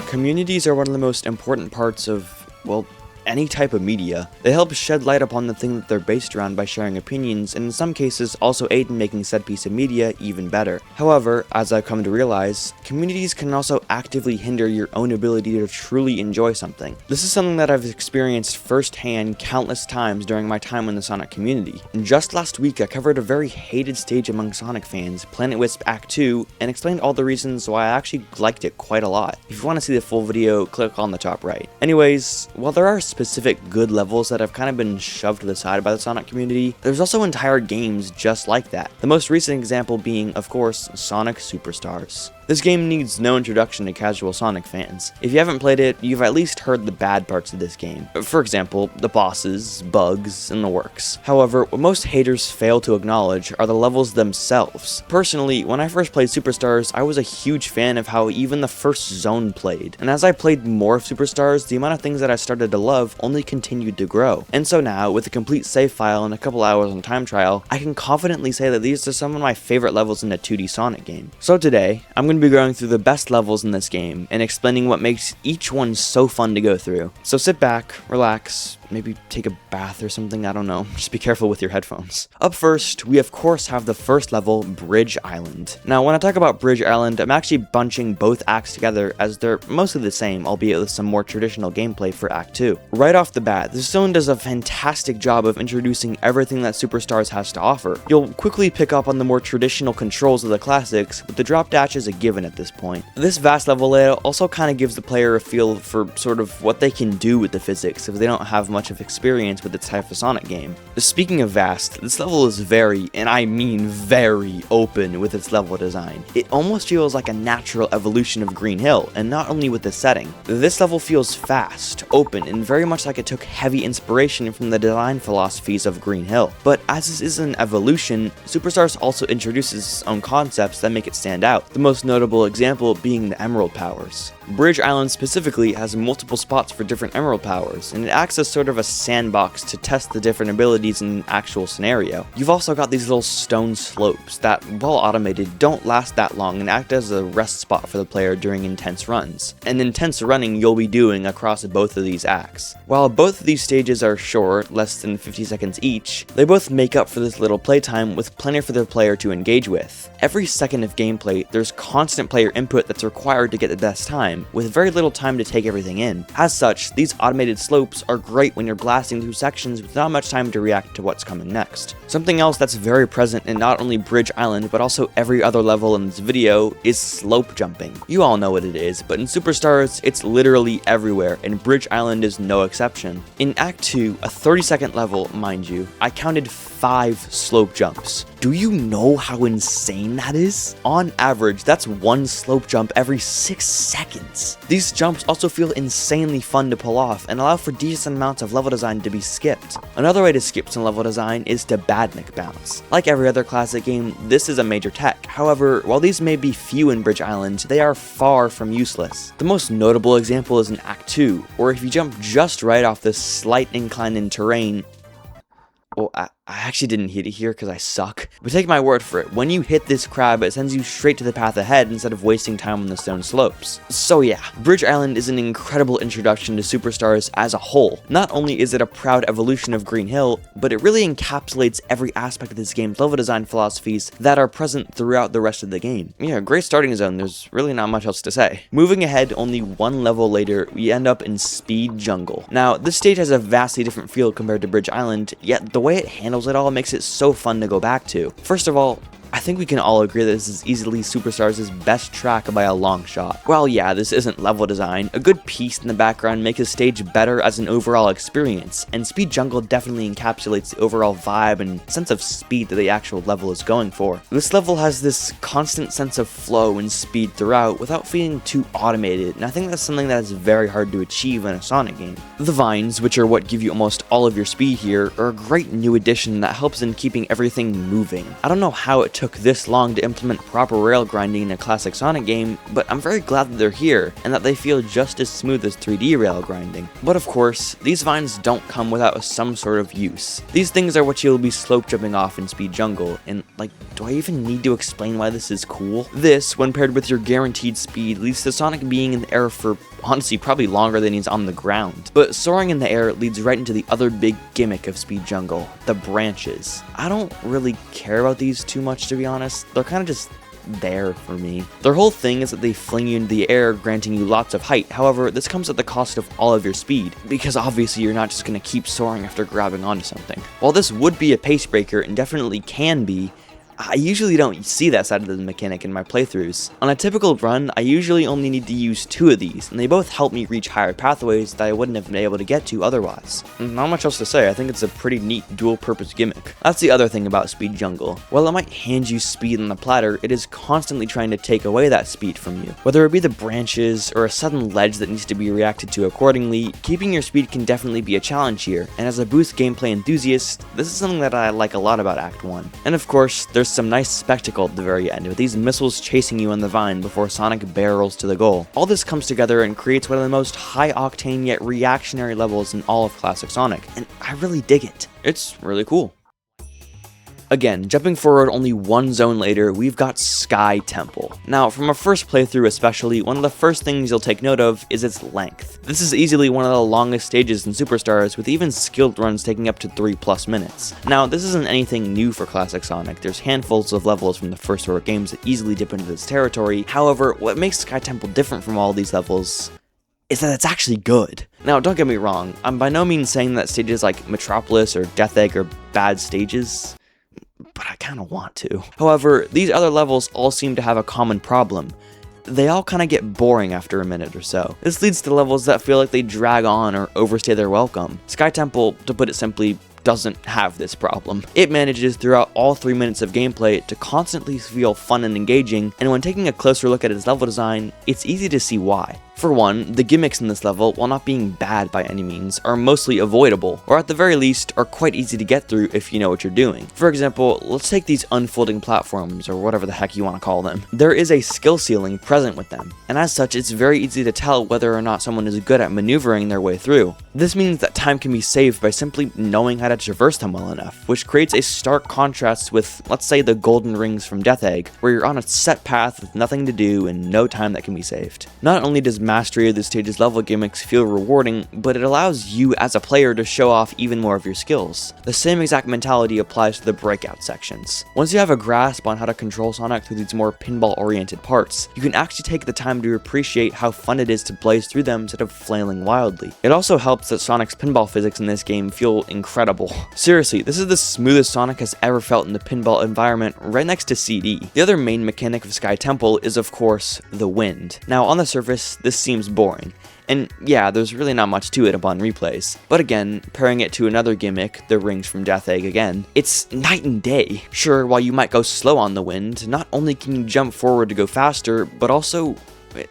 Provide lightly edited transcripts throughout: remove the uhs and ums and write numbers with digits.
Communities are one of the most important parts of, well, any type of media. They help shed light upon the thing that they're based around by sharing opinions, and in some cases also aid in making said piece of media even better. However, as I've come to realize, communities can also actively hinder your own ability to truly enjoy something. This is something that I've experienced firsthand countless times during my time in the Sonic community. And just last week I covered a very hated stage among Sonic fans, Planet Wisp Act 2, and explained all the reasons why I actually liked it quite a lot. If you want to see the full video, click on the top right. Anyways, while there are specific good levels that have kind of been shoved to the side by the Sonic community, there's also entire games just like that. The most recent example being, of course, Sonic Superstars. This game needs no introduction to casual Sonic fans. If you haven't played it, you've at least heard the bad parts of this game. For example, the bosses, bugs, and the works. However, what most haters fail to acknowledge are the levels themselves. Personally, when I first played Superstars, I was a huge fan of how even the first zone played. And as I played more of Superstars, the amount of things that I started to love only continued to grow. And so now, with a complete save file and a couple hours on time trial, I can confidently say that these are some of my favorite levels in a 2D Sonic game. So today, I'm going to be going through the best levels in this game and explaining what makes each one so fun to go through. So sit back, relax, maybe take a bath or something, I don't know. Just be careful with your headphones. Up first, we of course have the first level, Bridge Island. Now, when I talk about Bridge Island, I'm actually bunching both acts together as they're mostly the same, albeit with some more traditional gameplay for Act 2. Right off the bat, this zone does a fantastic job of introducing everything that Superstars has to offer. You'll quickly pick up on the more traditional controls of the classics, with the drop dash as a given at this point. This vast level layout also kind of gives the player a feel for sort of what they can do with the physics if they don't have much of experience with this type of Sonic game. Speaking of vast, this level is very, and I mean very, open with its level design. It almost feels like a natural evolution of Green Hill, and not only with the setting. This level feels fast, open, and very much like it took heavy inspiration from the design philosophies of Green Hill. But as this is an evolution, Superstars also introduces its own concepts that make it stand out, the most notable example being the Emerald powers. Bridge Island specifically has multiple spots for different Emerald powers, and it acts as sort of a sandbox to test the different abilities in an actual scenario. You've also got these little stone slopes that, while automated, don't last that long and act as a rest spot for the player during intense runs. And intense running you'll be doing across both of these acts. While both of these stages are short, less than 50 seconds each, they both make up for this little playtime with plenty for the player to engage with. Every second of gameplay, there's constant player input that's required to get the best time, with very little time to take everything in. As such, these automated slopes are great when you're blasting through sections with not much time to react to what's coming next. Something else that's very present in not only Bridge Island, but also every other level in this video is slope jumping. You all know what it is, but in Superstars, it's literally everywhere, and Bridge Island is no exception. In Act 2, a 30-second level, mind you, I counted 5 slope jumps. Do you know how insane that is? On average, that's one slope jump every 6 seconds. These jumps also feel insanely fun to pull off and allow for decent amounts of level design to be skipped. Another way to skip some level design is to badnik bounce. Like every other classic game, this is a major tech. However, while these may be few in Bridge Island, they are far from useless. The most notable example is in Act 2, where if you jump just right off this slight incline in terrain, well, I actually didn't hit it here because I suck, but take my word for it, when you hit this crab, it sends you straight to the path ahead instead of wasting time on the stone slopes. So yeah, Bridge Island is an incredible introduction to Superstars as a whole. Not only is it a proud evolution of Green Hill, but it really encapsulates every aspect of this game's level design philosophies that are present throughout the rest of the game. Yeah, great starting zone, there's really not much else to say. Moving ahead only one level later, we end up in Speed Jungle. Now, this stage has a vastly different feel compared to Bridge Island, yet the way it handles it all makes it so fun to go back to. First of all, I think we can all agree that this is easily Superstars' best track by a long shot. Well, yeah, this isn't level design. A good piece in the background makes the stage better as an overall experience, and Speed Jungle definitely encapsulates the overall vibe and sense of speed that the actual level is going for. This level has this constant sense of flow and speed throughout without feeling too automated, and I think that's something that is very hard to achieve in a Sonic game. The vines, which are what give you almost all of your speed here, are a great new addition that helps in keeping everything moving. I don't know how it took took this long to implement proper rail grinding in a classic Sonic game, but I'm very glad that they're here, and that they feel just as smooth as 3D rail grinding. But of course, these vines don't come without some sort of use. These things are what you'll be slope jumping off in Speed Jungle, and like, do I even need to explain why this is cool? This, when paired with your guaranteed speed, leads to Sonic being in the air for honestly probably longer than he's on the ground. But soaring in the air leads right into the other big gimmick of Speed Jungle, the branches. I don't really care about these too much, to be honest. They're kind of just there for me. Their whole thing is that they fling you into the air, granting you lots of height. However, this comes at the cost of all of your speed, because obviously you're not just going to keep soaring after grabbing onto something. While this would be a pace breaker and definitely can be, I usually don't see that side of the mechanic in my playthroughs. On a typical run, I usually only need to use 2 of these, and they both help me reach higher pathways that I wouldn't have been able to get to otherwise. Not much else to say. I think it's a pretty neat dual-purpose gimmick. That's the other thing about Speed Jungle. While it might hand you speed on the platter, it is constantly trying to take away that speed from you. Whether it be the branches, or a sudden ledge that needs to be reacted to accordingly, keeping your speed can definitely be a challenge here, and as a boost gameplay enthusiast, this is something that I like a lot about Act 1. And of course, there's some nice spectacle at the very end, with these missiles chasing you on the vine before Sonic barrels to the goal. All this comes together and creates one of the most high-octane yet reactionary levels in all of classic Sonic, and I really dig it. It's really cool. Again, jumping forward only one zone later, we've got Sky Temple. Now, from a first playthrough especially, one of the first things you'll take note of is its length. This is easily one of the longest stages in Superstars, with even skilled runs taking up to 3+ minutes. Now, this isn't anything new for classic Sonic. There's handfuls of levels from the first order games that easily dip into this territory. However, what makes Sky Temple different from all these levels is that it's actually good. Now, don't get me wrong, I'm by no means saying that stages like Metropolis or Death Egg are bad stages, but I kinda want to. However, these other levels all seem to have a common problem. They all kinda get boring after a minute or so. This leads to levels that feel like they drag on or overstay their welcome. Sky Temple, to put it simply, doesn't have this problem. It manages throughout all 3 minutes of gameplay to constantly feel fun and engaging, and when taking a closer look at its level design, it's easy to see why. For one, the gimmicks in this level, while not being bad by any means, are mostly avoidable, or at the very least, are quite easy to get through if you know what you're doing. For example, let's take these unfolding platforms, or whatever the heck you want to call them. There is a skill ceiling present with them, and as such, it's very easy to tell whether or not someone is good at maneuvering their way through. This means that time can be saved by simply knowing how to traverse them well enough, which creates a stark contrast with, let's say, the golden rings from Death Egg, where you're on a set path with nothing to do and no time that can be saved. Not only does mastery of the stage's level gimmicks feel rewarding, but it allows you as a player to show off even more of your skills. The same exact mentality applies to the breakout sections. Once you have a grasp on how to control Sonic through these more pinball-oriented parts, you can actually take the time to appreciate how fun it is to blaze through them instead of flailing wildly. It also helps that Sonic's pinball physics in this game feel incredible. Seriously, this is the smoothest Sonic has ever felt in the pinball environment, right next to CD. The other main mechanic of Sky Temple is, of course, the wind. Now, on the surface, this seems boring. And yeah, there's really not much to it upon replays. But again, pairing it to another gimmick, the rings from Death Egg again, it's night and day. Sure, while you might go slow on the wind, not only can you jump forward to go faster, but also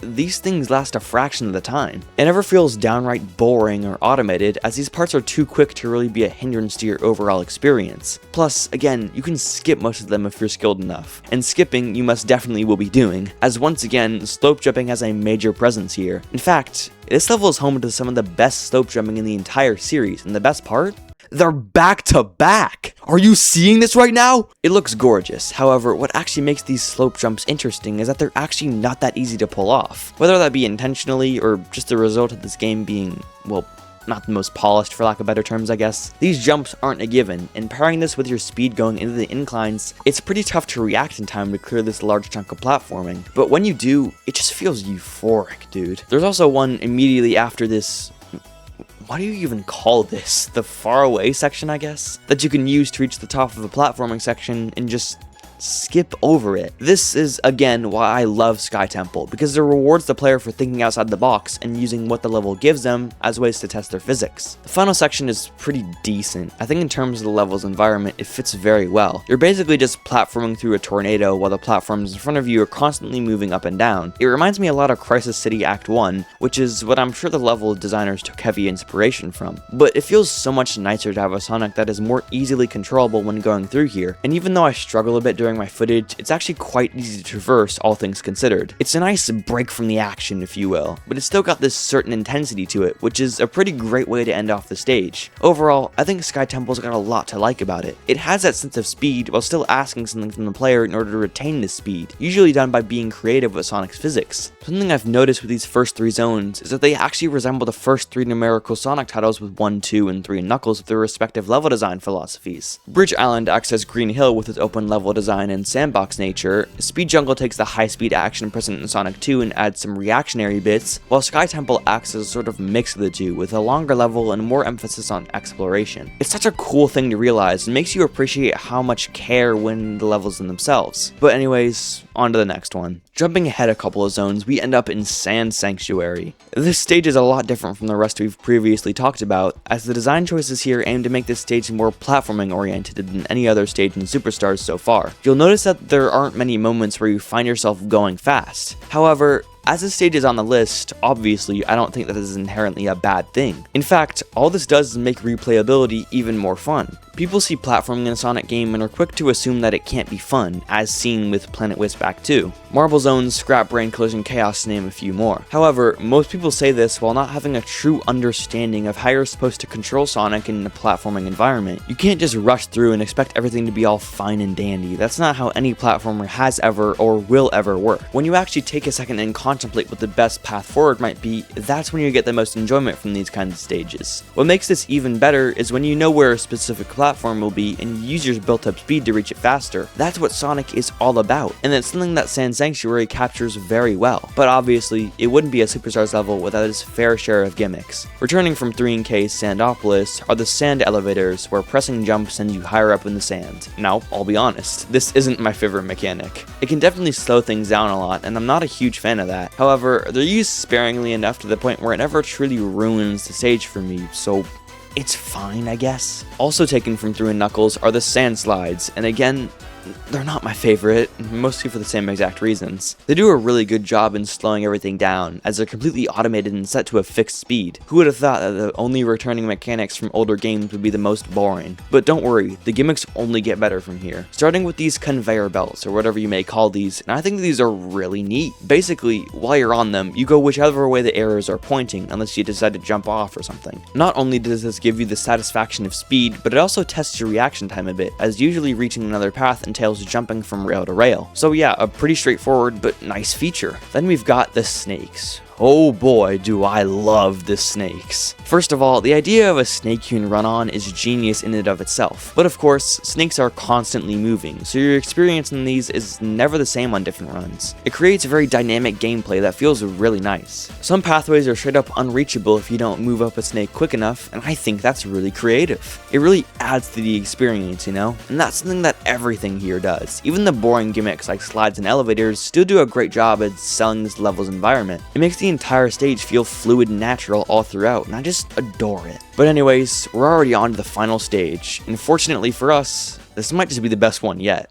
these things last a fraction of the time. It never feels downright boring or automated, as these parts are too quick to really be a hindrance to your overall experience. Plus, again, you can skip most of them if you're skilled enough, and skipping you most definitely will be doing, as once again, slope jumping has a major presence here. In fact, this level is home to some of the best slope jumping in the entire series, and the best part? They're back to back! Are you seeing this right now? It looks gorgeous. However, what actually makes these slope jumps interesting is that they're actually not that easy to pull off. Whether that be intentionally or just the result of this game being, well, not the most polished for lack of better terms, I guess. These jumps aren't a given, and pairing this with your speed going into the inclines, it's pretty tough to react in time to clear this large chunk of platforming. But when you do, it just feels euphoric, dude. There's also one immediately after this, what do you even call this? The far away section, I guess? That you can use to reach the top of the platforming section and just skip over it. This is, again, why I love Sky Temple, because it rewards the player for thinking outside the box and using what the level gives them as ways to test their physics. The final section is pretty decent. I think in terms of the level's environment, it fits very well. You're basically just platforming through a tornado while the platforms in front of you are constantly moving up and down. It reminds me a lot of Crisis City Act 1, which is what I'm sure the level designers took heavy inspiration from. But it feels so much nicer to have a Sonic that is more easily controllable when going through here, and even though I struggle a bit during during my footage, it's actually quite easy to traverse, all things considered. It's a nice break from the action, if you will, but it's still got this certain intensity to it, which is a pretty great way to end off the stage. Overall, I think Sky Temple's got a lot to like about it. It has that sense of speed while still asking something from the player in order to retain this speed, usually done by being creative with Sonic's physics. Something I've noticed with these first 3 zones is that they actually resemble the first 3 numerical Sonic titles with 1, 2, and 3 Knuckles with their respective level design philosophies. Bridge Island acts as Green Hill with its open level design and sandbox nature, Speed Jungle takes the high-speed action present in Sonic 2 and adds some reactionary bits, while Sky Temple acts as a sort of mix of the two, with a longer level and more emphasis on exploration. It's such a cool thing to realize and makes you appreciate how much care went in the levels in themselves. But anyways, on to the next one. Jumping ahead a couple of zones, we end up in Sand Sanctuary. This stage is a lot different from the rest we've previously talked about, as the design choices here aim to make this stage more platforming oriented than any other stage in Superstars so far. You'll notice that there aren't many moments where you find yourself going fast. However, as this stage is on the list, obviously I don't think that is inherently a bad thing. In fact, all this does is make replayability even more fun. People see platforming in a Sonic game and are quick to assume that it can't be fun, as seen with Planet Whiskback 2, Marble Zones, Scrap Brain, Collision Chaos to name a few more. However, most people say this while not having a true understanding of how you're supposed to control Sonic in a platforming environment. You can't just rush through and expect everything to be all fine and dandy. That's not how any platformer has ever or will ever work. When you actually take a second and contemplate what the best path forward might be, that's when you get the most enjoyment from these kinds of stages. What makes this even better is when you know where a specific platform will be and you use your built-up speed to reach it faster. That's what Sonic is all about, and it's something that Sand Sanctuary captures very well. But obviously, it wouldn't be a Superstars level without its fair share of gimmicks. Returning from 3K's Sandopolis are the sand elevators, where pressing jump sends you higher up in the sand. Now, I'll be honest, this isn't my favorite mechanic. It can definitely slow things down a lot, and I'm not a huge fan of that. However, they're used sparingly enough to the point where it never truly ruins the stage for me, so it's fine, I guess. Also taken from 3 Knuckles are the sand slides, and again, they're not my favorite, mostly for the same exact reasons. They do a really good job in slowing everything down, as they're completely automated and set to a fixed speed. Who would have thought that the only returning mechanics from older games would be the most boring? But don't worry, the gimmicks only get better from here. Starting with these conveyor belts, or whatever you may call these, and I think these are really neat. Basically, while you're on them, you go whichever way the arrows are pointing, unless you decide to jump off or something. Not only does this give you the satisfaction of speed, but it also tests your reaction time a bit, as usually reaching another path entails jumping from rail to rail. So yeah, a pretty straightforward but nice feature. Then we've got the snakes. Oh boy, do I love the snakes. First of all, the idea of a snake you can run on is genius in and of itself. But of course, snakes are constantly moving, so your experience in these is never the same on different runs. It creates a very dynamic gameplay that feels really nice. Some pathways are straight up unreachable if you don't move up a snake quick enough, and I think that's really creative. It really adds to the experience, you know? And that's something that everything here does. Even the boring gimmicks like slides and elevators still do a great job at selling this level's environment. It makes the entire stage feel fluid and natural all throughout, and I just adore it. But anyways, we're already on to the final stage, and fortunately for us, this might just be the best one yet.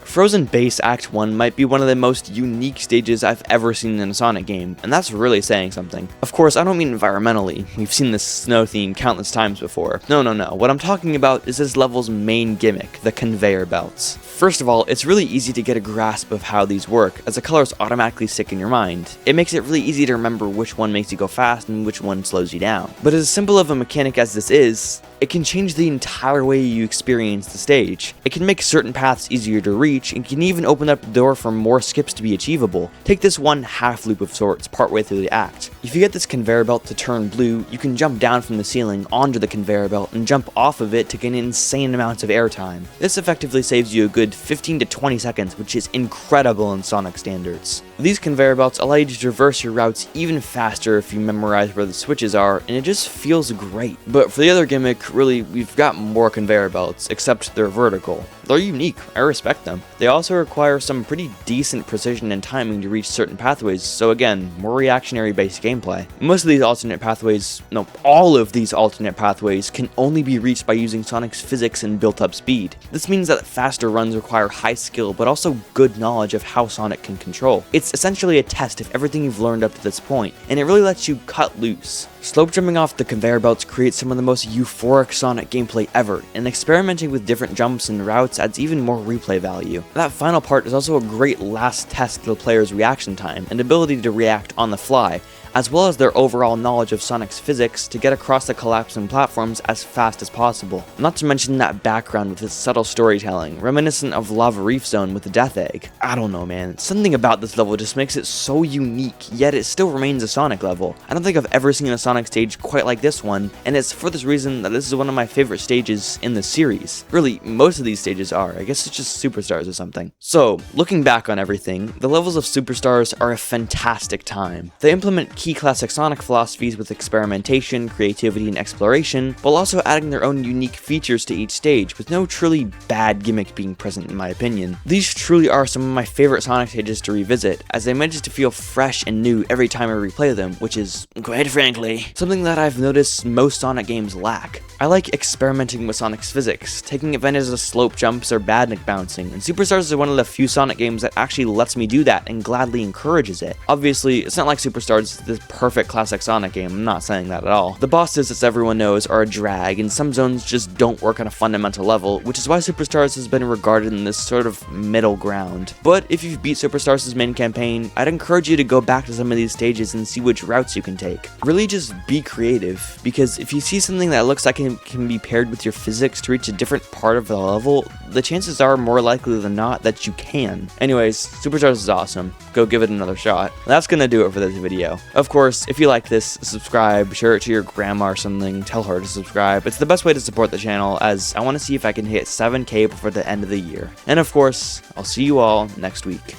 Frozen Base Act 1 might be one of the most unique stages I've ever seen in a Sonic game, and that's really saying something. Of course, I don't mean environmentally. We've seen this snow theme countless times before. No. What I'm talking about is this level's main gimmick, the conveyor belts. First of all, it's really easy to get a grasp of how these work, as the colors automatically stick in your mind. It makes it really easy to remember which one makes you go fast and which one slows you down. But as simple of a mechanic as this is, it can change the entire way you experience the stage. It can make certain paths easier to reach, and can even open up the door for more skips to be achievable. Take this one half loop of sorts partway through the act. If you get this conveyor belt to turn blue, you can jump down from the ceiling onto the conveyor belt and jump off of it to gain insane amounts of airtime. This effectively saves you a good 15 to 20 seconds, which is incredible in Sonic standards. These conveyor belts allow you to traverse your routes even faster if you memorize where the switches are, and it just feels great. But for the other gimmick, really, we've got more conveyor belts, except they're vertical. They're unique, I respect them. They also require some pretty decent precision and timing to reach certain pathways, so again, more reactionary based gameplay. Most of these alternate pathways, no, all of these alternate pathways can only be reached by using Sonic's physics and built up speed. This means that faster runs require high skill, but also good knowledge of how Sonic can control. It's essentially a test of everything you've learned up to this point, and it really lets you cut loose. Slope jumping off the conveyor belts creates some of the most euphoric Sonic gameplay ever, and experimenting with different jumps and routes adds even more replay value. That final part is also a great last test of the player's reaction time and ability to react on the fly, as well as their overall knowledge of Sonic's physics to get across the collapsing platforms as fast as possible. Not to mention that background with its subtle storytelling, reminiscent of Lava Reef Zone with the Death Egg. I don't know, man, something about this level just makes it so unique, yet it still remains a Sonic level. I don't think I've ever seen a Sonic stage quite like this one, and it's for this reason that this is one of my favorite stages in the series. Really, most of these stages are. I guess it's just Superstars or something. So, looking back on everything, the levels of Superstars are a fantastic time. They implement key classic Sonic philosophies with experimentation, creativity, and exploration, while also adding their own unique features to each stage, with no truly bad gimmick being present in my opinion. These truly are some of my favorite Sonic stages to revisit, as they manage to feel fresh and new every time I replay them, which is, quite frankly, something that I've noticed most Sonic games lack. I like experimenting with Sonic's physics, taking advantage of slope jumps or badnik bouncing, and Superstars is one of the few Sonic games that actually lets me do that and gladly encourages it. Obviously, it's not like Superstars is the perfect classic Sonic game, I'm not saying that at all. The bosses, as everyone knows, are a drag, and some zones just don't work on a fundamental level, which is why Superstars has been regarded in this sort of middle ground. But if you've beat Superstars' main campaign, I'd encourage you to go back to some of these stages and see which routes you can take. Really just be creative, because if you see something that looks like it can be paired with your physics to reach a different part of the level, the chances are more likely than not that you can. Anyways, Superstars is awesome. Go give it another shot. That's gonna do it for this video. Of course, if you like this, subscribe, share it to your grandma or something, tell her to subscribe. It's the best way to support the channel, as I want to see if I can hit 7K before the end of the year. And of course, I'll see you all next week.